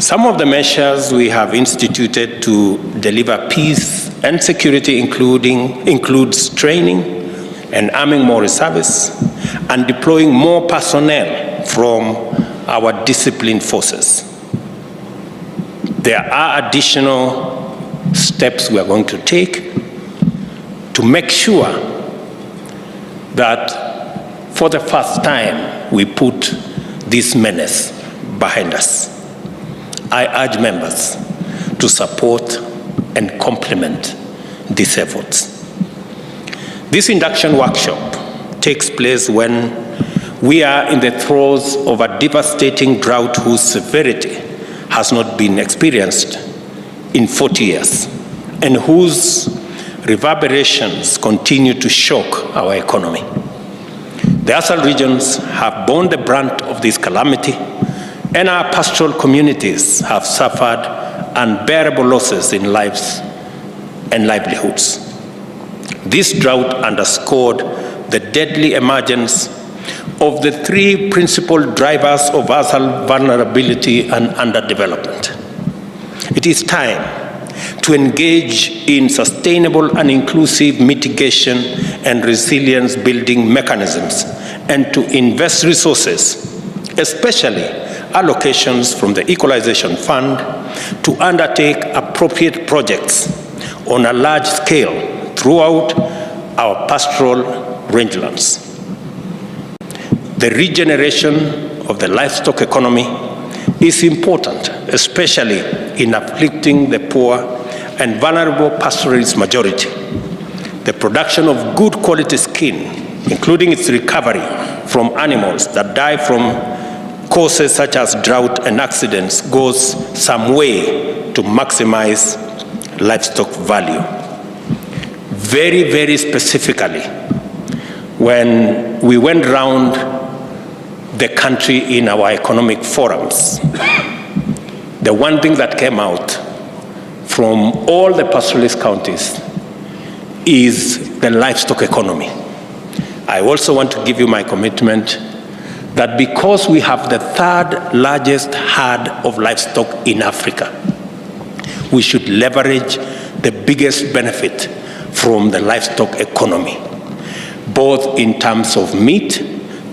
Some of the measures we have instituted to deliver peace and security includes training and arming more reservists and deploying more personnel from our disciplined forces. There are additional steps we are going to take to make sure that for the first time we put this menace behind us. I urge members to support and complement these efforts. This induction workshop takes place when we are in the throes of a devastating drought whose severity has not been experienced in 40 years and whose reverberations continue to shock our economy. The ASAL regions have borne the brunt of this calamity, and our pastoral communities have suffered unbearable losses in lives and livelihoods. This drought underscored the deadly emergence of the three principal drivers of ASAL vulnerability and underdevelopment. It is time to engage in sustainable and inclusive mitigation and resilience building mechanisms and to invest resources, especially allocations from the Equalization Fund, to undertake appropriate projects on a large scale throughout our pastoral rangelands. The regeneration of the livestock economy is important, especially in afflicting the poor and vulnerable pastoralist majority. The production of good quality skin, including its recovery from animals that die from causes such as drought and accidents, goes some way to maximize livestock value. Very, very specifically, when we went round the country in our economic forums, the one thing that came out from all the pastoralist counties is the livestock economy. I also want to give you my commitment that because we have the third largest herd of livestock in Africa, we should leverage the biggest benefit from the livestock economy, both in terms of meat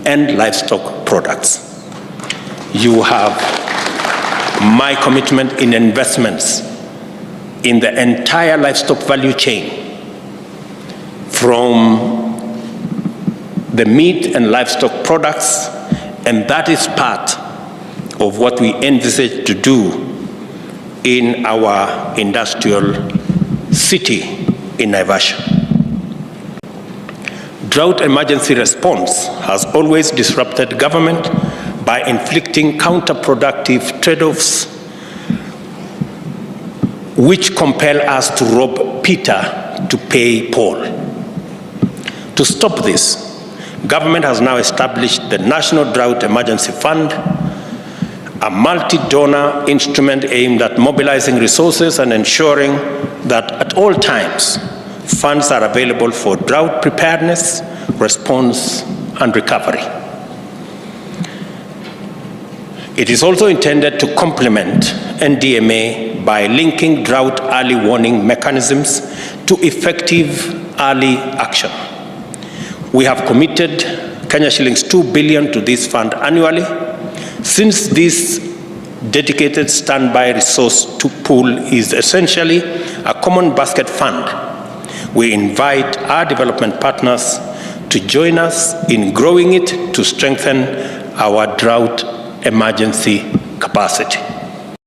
and livestock products. You have my commitment in investments in the entire livestock value chain, from the meat and livestock products, and that is part of what we envisage to do in our industrial city in Naivasha. Drought emergency response has always disrupted government by inflicting counterproductive trade-offs which compel us to rob Peter to pay Paul. To stop this, government has now established the National Drought Emergency Fund, a multi-donor instrument aimed at mobilizing resources and ensuring that at all times, funds are available for drought preparedness, response, and recovery. It is also intended to complement NDMA by linking drought early warning mechanisms to effective early action. We have committed Kenya shillings 2 billion to this fund annually. Since this dedicated standby resource to pool is essentially a common basket fund, we invite our development partners to join us in growing it to strengthen our drought emergency capacity.